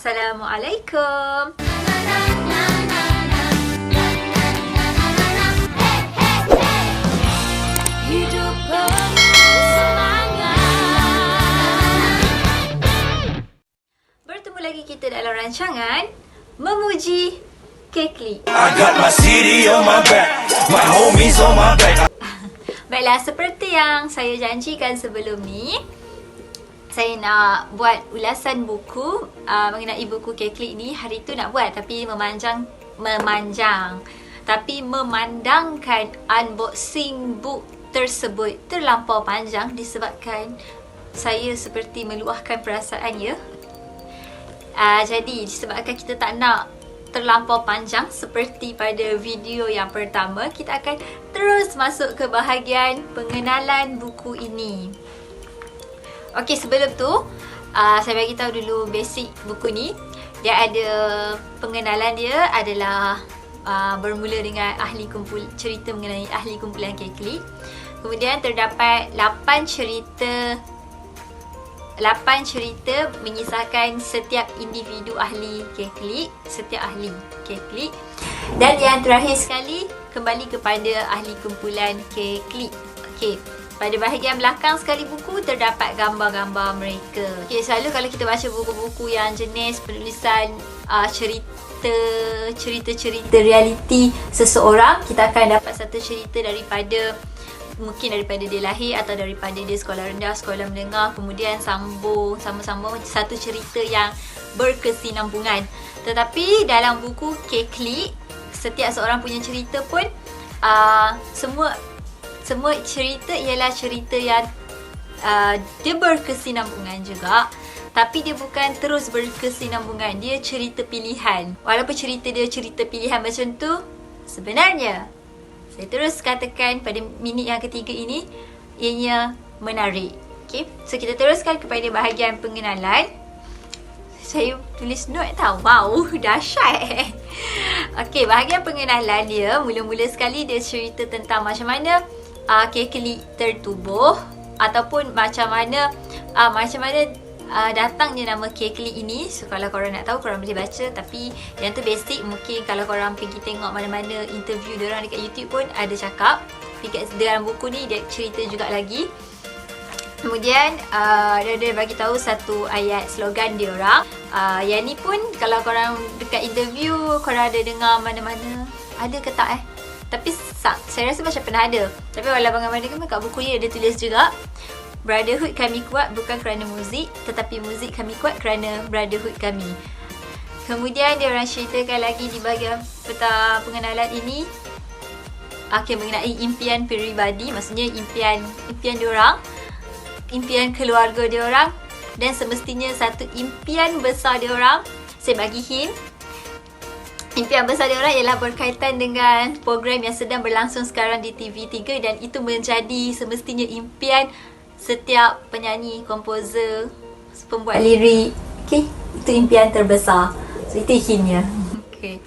Assalamualaikum. Hidup penuh semangat. Bertemu lagi kita dalam rancangan Memuji Kekli. I got my city on my back, my homies on my back. Baiklah, seperti yang saya janjikan sebelum ni, saya nak buat ulasan buku mengenai buku Keklik ni. Hari tu nak buat tapi tapi memandangkan unboxing book tersebut terlampau panjang disebabkan saya seperti meluahkan perasaan ya. Jadi disebabkan kita tak nak terlampau panjang seperti pada video yang pertama, kita akan terus masuk ke bahagian pengenalan buku ini. Okey, sebelum tu saya bagi tahu dulu basic buku ni. Dia ada pengenalan, dia adalah bermula dengan cerita mengenai ahli kumpulan Keklik. Kemudian terdapat 8 cerita mengisahkan setiap individu ahli Keklik, dan yang terakhir sekali kembali kepada ahli kumpulan Keklik. Okey, pada bahagian belakang sekali buku terdapat gambar-gambar mereka. Okey, selalu kalau kita baca buku-buku yang jenis penulisan cerita-cerita realiti seseorang, kita akan dapat satu cerita mungkin daripada dia lahir atau daripada dia sekolah rendah, sekolah menengah, kemudian sambung satu cerita yang berkesinambungan. Tetapi dalam buku Keklik, setiap seorang punya cerita pun semua cerita ialah cerita yang dia berkesinambungan juga, tapi dia bukan terus berkesinambungan, dia cerita pilihan. Walaupun cerita dia cerita pilihan macam tu, sebenarnya saya terus katakan pada minit yang ketiga ini, ianya menarik. Okay, so kita teruskan kepada bahagian pengenalan. Saya tulis note tau. Wow, dahsyat. Okay, bahagian pengenalan dia, mula-mula sekali dia cerita tentang macam mana Keklik tertubuh, ataupun macam mana datangnya nama Keklik ini. So kalau korang nak tahu, korang boleh baca. Tapi yang tu basic, mungkin kalau korang pergi tengok mana-mana interview diorang dekat YouTube pun ada cakap. Dalam buku ni dia cerita juga lagi. Kemudian dia bagi tahu satu ayat slogan diorang. Yang ni pun kalau korang dekat interview, korang ada dengar mana-mana. Ada ke tak Tapi saya rasa macam pernah ada. Tapi walau bagaimana kat buku ni ada tulis juga, brotherhood kami kuat bukan kerana muzik, tetapi muzik kami kuat kerana brotherhood kami. Kemudian dia orang ceritakan lagi di bahagian peta pengenalan ini mengenai impian peribadi, maksudnya impian diorang, impian keluarga diorang, dan semestinya satu impian besar diorang. Saya bagi hint, impian besar diorang ialah berkaitan dengan program yang sedang berlangsung sekarang di TV3, dan itu menjadi semestinya impian setiap penyanyi, komposer, pembuat lirik. Okay, itu impian terbesar. So itu hintnya. Okay.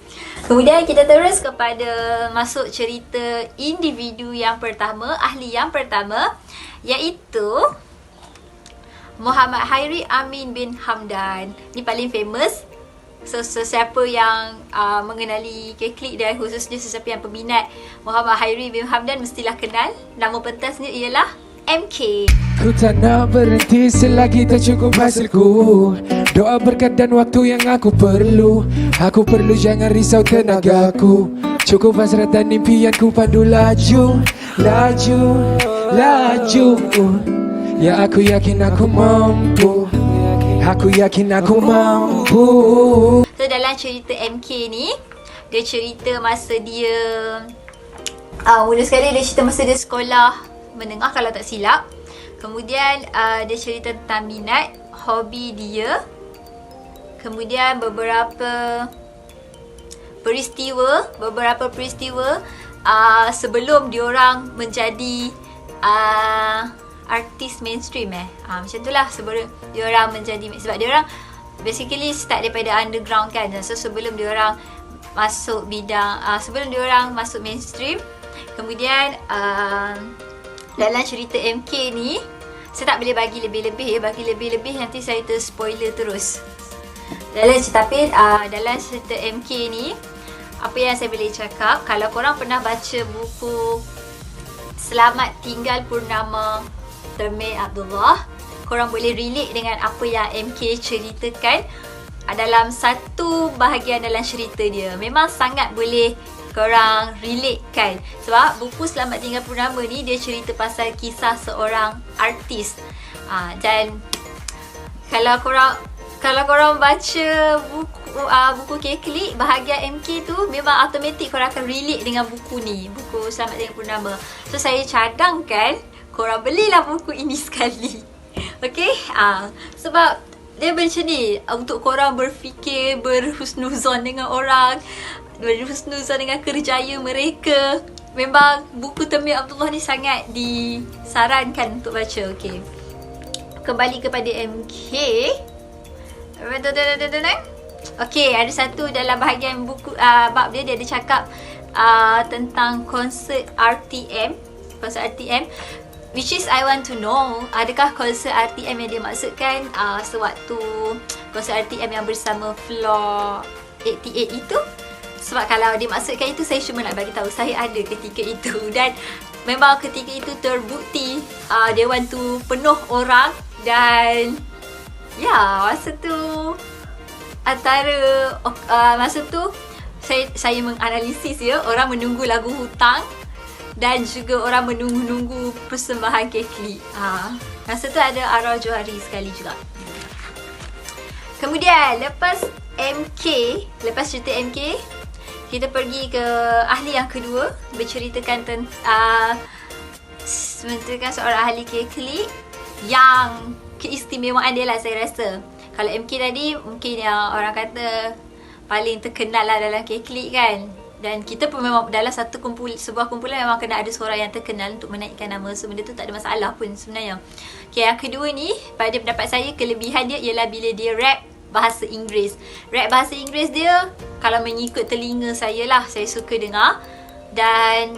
Kemudian kita terus kepada masuk cerita individu yang pertama, ahli yang pertama, iaitu Muhammad Hairi Amin bin Hamdan. Ni paling famous. So siapa yang mengenali Keklik dan khususnya sesiapa yang peminat Muhammad Hairi bin Hamdan mestilah kenal. Nama pentasnya ialah MK. Ku tak nak berhenti selagi tak cukup hasilku. Doa berkat dan waktu yang aku perlu. Aku perlu, jangan risau tenagaku. Cukup hasrat dan impianku, pandu laju. Ya aku yakin aku mampu. Aku yakin aku mampu. So dalam cerita MK ni, dia cerita masa dia mula sekali dia cerita masa dia sekolah menengah kalau tak silap. Kemudian dia cerita tentang minat, hobi dia. Kemudian beberapa peristiwa sebelum diorang menjadi artis mainstream macam itulah. Sebelum diorang menjadi, sebab diorang basically start daripada underground kan. So sebelum diorang masuk bidang sebelum diorang masuk mainstream. Kemudian dalam cerita MK ni, saya tak boleh bagi lebih-lebih nanti saya spoiler terus. dalam cerita MK ni, apa yang saya boleh cakap, kalau korang pernah baca buku Selamat Tinggal Purnama Termain Abdullah, korang boleh relate dengan apa yang MK ceritakan dalam satu bahagian dalam cerita dia. Memang sangat boleh korang relate kan. Sebab buku Selamat Tinggal Purnama ni dia cerita pasal kisah seorang artis. Dan kalau korang baca buku Keklik bahagian MK tu, memang automatik korang akan relate dengan buku ni, buku Selamat Tinggal Purnama. So saya cadangkan korang belilah buku ini sekali. Okay? Sebab dia macam ni, untuk korang berfikir, berhusnuzon dengan orang, berhusnuzon dengan kerjaya mereka. Memang buku Termain Abdullah ni sangat disarankan untuk baca. Okay, kembali kepada MK. Okay, ada satu dalam bahagian buku bab dia ada cakap tentang konsert RTM. Which is I want to know, adakah konsert RTM yang dia maksudkan sewaktu konsert RTM yang bersama Floor 88 itu? Sebab kalau dia maksudkan itu, saya cuma nak bagi tahu saya ada ketika itu. Dan memang ketika itu terbukti Dewan tu penuh orang. Dan ya, masa tu masa tu saya menganalisis ya, orang menunggu lagu Hutang dan juga orang menunggu persembahan Keklik. Masa tu ada Arwah Johari sekali juga. Kemudian lepas cerita MK, kita pergi ke ahli yang kedua, menceritakan tentang seorang ahli Keklik yang keistimewaan dia lah, saya rasa. Kalau MK tadi mungkin yang orang kata paling terkenal lah dalam Keklik kan. Dan kita pun memang dalam sebuah kumpulan memang kena ada seorang yang terkenal untuk menaikkan nama. So benda tu tak ada masalah pun sebenarnya. Okay, yang kedua ni, pada pendapat saya, kelebihan dia ialah bila dia rap bahasa Inggeris. Rap bahasa Inggeris dia, kalau mengikut telinga saya lah, saya suka dengar. Dan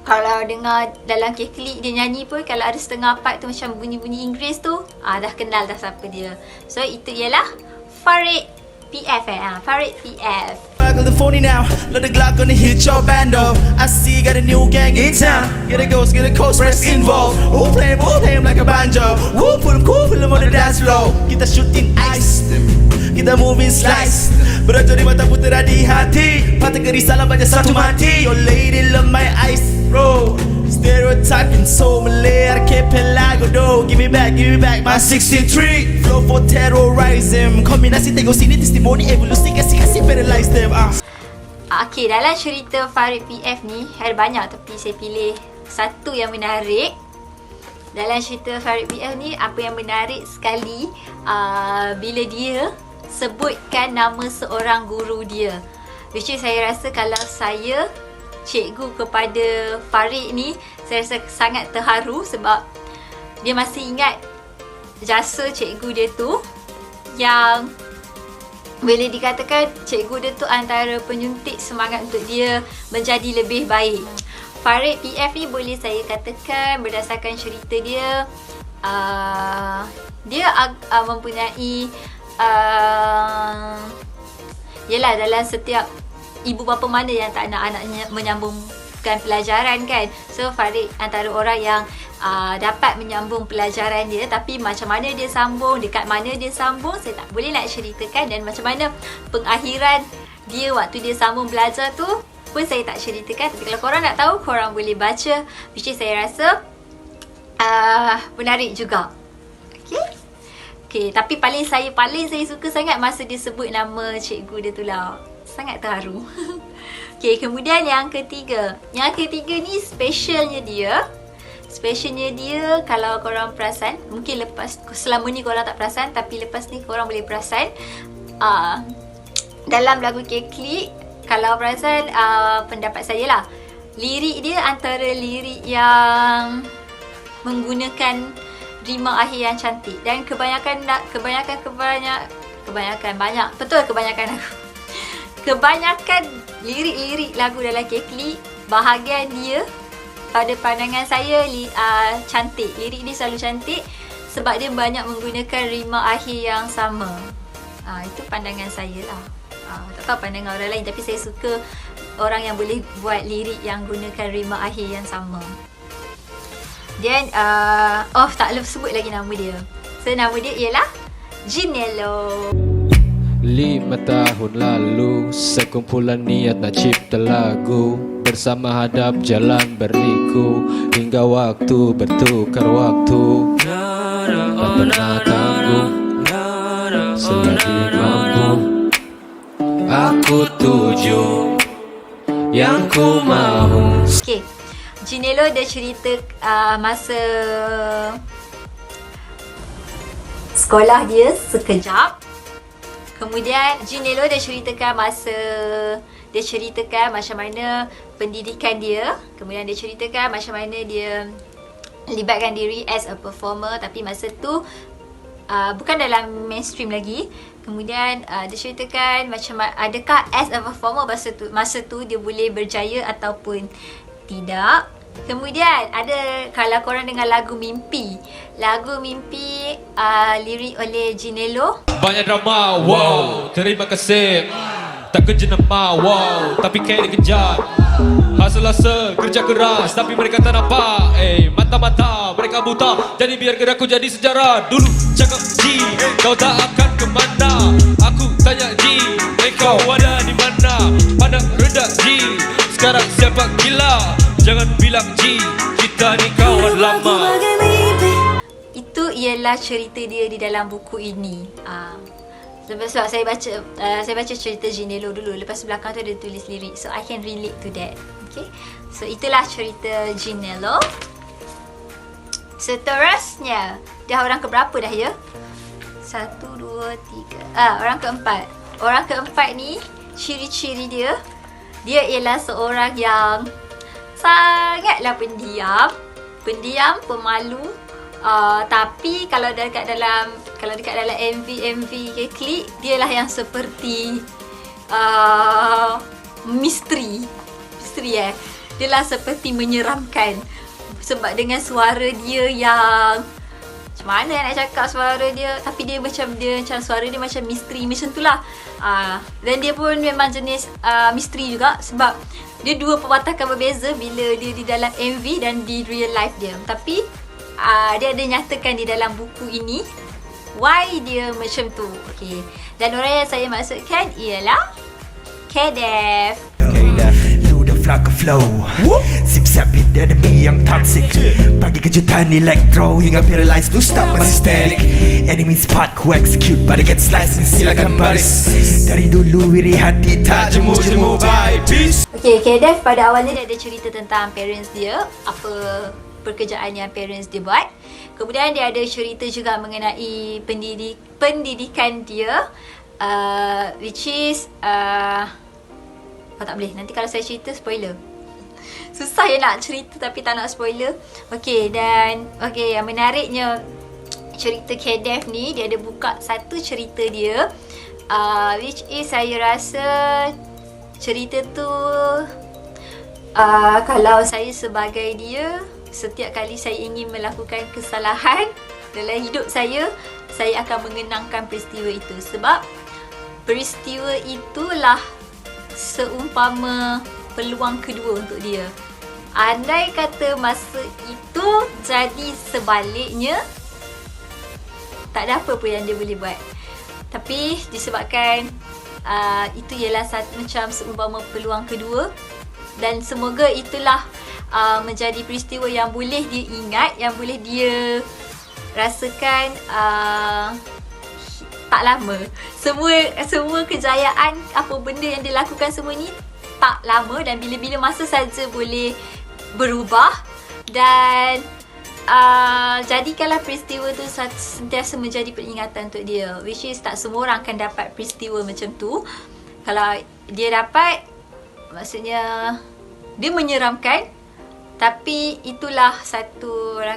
kalau dengar dalam Keklik dia nyanyi pun, kalau ada setengah part tu macam bunyi-bunyi Inggeris tu, dah kenal dah siapa dia. So itu ialah Farid PF Farid PF. Back on the phony now, let the Glock gonna hit your bando. I see got a new gang in town. Get a ghost, get a coast, rest involved. Who play him like a banjo. Who pull him on the dance floor. Kita shooting ice, kita moving slice. Berjari mata putera di hati. Patah keris salam banyak satu mati. Your lady love my ice, bro. Stereotyping so Malay, archipelago do. Give me back my 63. Flow for terrorism. Kombinasi tengok sini testimoni evolusi, kasih paralyze them. Okay, dalam cerita Farid PF ni ada banyak, tapi saya pilih satu yang menarik. Dalam cerita Farid PF ni, apa yang menarik sekali bila dia sebutkan nama seorang guru dia. Which is saya rasa kalau saya cikgu kepada Farid ni, saya rasa sangat terharu sebab dia masih ingat jasa cikgu dia tu, yang boleh dikatakan cikgu dia tu antara penyuntik semangat untuk dia menjadi lebih baik. Farid PF ni boleh saya katakan berdasarkan cerita dia, dia mempunyai yelah, dalam setiap ibu bapa mana yang tak nak anaknya menyambungkan pelajaran kan. So Farid antara orang yang dapat menyambung pelajaran dia, tapi macam mana dia sambung, dekat mana dia sambung, saya tak boleh nak ceritakan. Dan macam mana pengakhiran dia waktu dia sambung belajar tu pun saya tak ceritakan. Tapi kalau korang nak tahu, korang boleh baca, which is saya rasa menarik juga. Okay, tapi paling saya suka sangat masa dia sebut nama cikgu dia tu lah. Sangat terharu. Okay, kemudian yang ketiga. Yang ketiga ni specialnya dia, kalau korang perasan, mungkin lepas, selama ni korang tak perasan, tapi lepas ni korang boleh perasan, dalam lagu Keklik, kalau perasan, pendapat saya lah, lirik dia antara lirik yang menggunakan rima akhir yang cantik. Dan kebanyakan lirik-lirik lagu dalam Keklik, bahagian dia pada pandangan saya cantik. Lirik dia selalu cantik sebab dia banyak menggunakan rima akhir yang sama. Itu pandangan saya lah. Tak tahu pandangan orang lain, tapi saya suka orang yang boleh buat lirik yang gunakan rima akhir yang sama. Dan tak sebut lagi nama dia. So nama dia ialah Jinelo. 5 tahun lalu sekumpulan niat nak cipta lagu, bersama hadap jalan berliku, hingga waktu bertukar waktu. Tak pernah tanggung selagi mampu. Aku tuju yang ku mahu. Okay, Jinelo dia cerita masa sekolah dia sekejap. Kemudian Jinelo dia ceritakan macam mana pendidikan dia. Kemudian dia ceritakan macam mana dia libatkan diri as a performer, tapi masa tu bukan dalam mainstream lagi. Kemudian dia ceritakan macam adakah as a performer masa tu dia boleh berjaya ataupun tidak. Kemudian ada, kalau korang dengar lagu Mimpi. Lagu Mimpi lirik oleh Jinelo. Banyak drama, wow, terima kasih. Tak kerja nama, wow, tapi kayak dikejar. Hasil kerja keras, tapi mereka tak nampak. Mata-mata mereka buta, jadi biar gerakku jadi sejarah. Dulu cakap Ji, kau tak akan kemana. Aku tanya Ji, kau ada di mana? Pandang rendah Ji, sekarang siapa gila? Jangan bilang Ji, kita ni kawan lama. Itu ialah cerita dia di dalam buku ini. Sebab saya baca cerita Jinelo dulu, lepas belakang tu ada tulis lirik, so I can relate to that. Okay, so itulah cerita Jinelo. Seterusnya, dah orang keberapa dah ya? 1, 2, 3. Orang keempat. Orang keempat ni, ciri-ciri dia ialah seorang yang sangatlah pendiam, pemalu. Tapi kalau dekat dalam MV ke klip, dialah yang seperti misteri. Dialah seperti menyeramkan, sebab dengan suara dia yang macam mana nak cakap suara dia, tapi dia macam suara dia macam misteri macam tu lah. Dan dia pun memang jenis misteri juga, sebab dia dua perwatakan berbeza bila dia di dalam MV dan di real life dia. Tapi dia ada nyatakan di dalam buku ini why dia macam tu. Okay. Dan orang yang saya maksudkan ialah KDF. Like a flow, zip-zap hit enemy yang toxic. Bagi kejutan elektro hingga paralyzed to stop my static. Enemy spot who execute but get sliced and silakan baris. Dari dulu wiri hati tak jemu-jemu by peace. Okay, KDF pada awalnya dia ada cerita tentang parents dia, apa pekerjaan yang parents dia buat. Kemudian dia ada cerita juga mengenai pendidikan dia, which is tak boleh, nanti kalau saya cerita spoiler. Susah ya nak cerita tapi tak nak spoiler. Okay, dan yang menariknya cerita KDF ni, dia ada buka satu cerita dia, which is saya rasa cerita tu kalau saya sebagai dia, setiap kali saya ingin melakukan kesalahan dalam hidup saya akan mengenangkan peristiwa itu. Sebab peristiwa itulah seumpama peluang kedua untuk dia. Andai kata masa itu jadi sebaliknya, tak ada apa pun yang dia boleh buat. Tapi disebabkan itu ialah macam seumpama peluang kedua, dan semoga itulah menjadi peristiwa yang boleh dia ingat, yang boleh dia rasakan tak lama. Semua kejayaan, apa benda yang dia lakukan semua ni tak lama, dan bila-bila masa saja boleh berubah. Dan jadikanlah peristiwa tu sentiasa menjadi peringatan untuk dia, which is tak semua orang akan dapat peristiwa macam tu. Kalau dia dapat, maksudnya dia menyeramkan, tapi itulah satu orang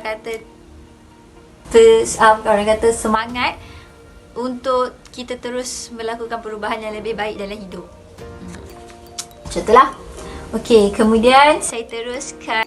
kata semangat untuk kita terus melakukan perubahan yang lebih baik dalam hidup. Macam itulah. Okey, kemudian saya teruskan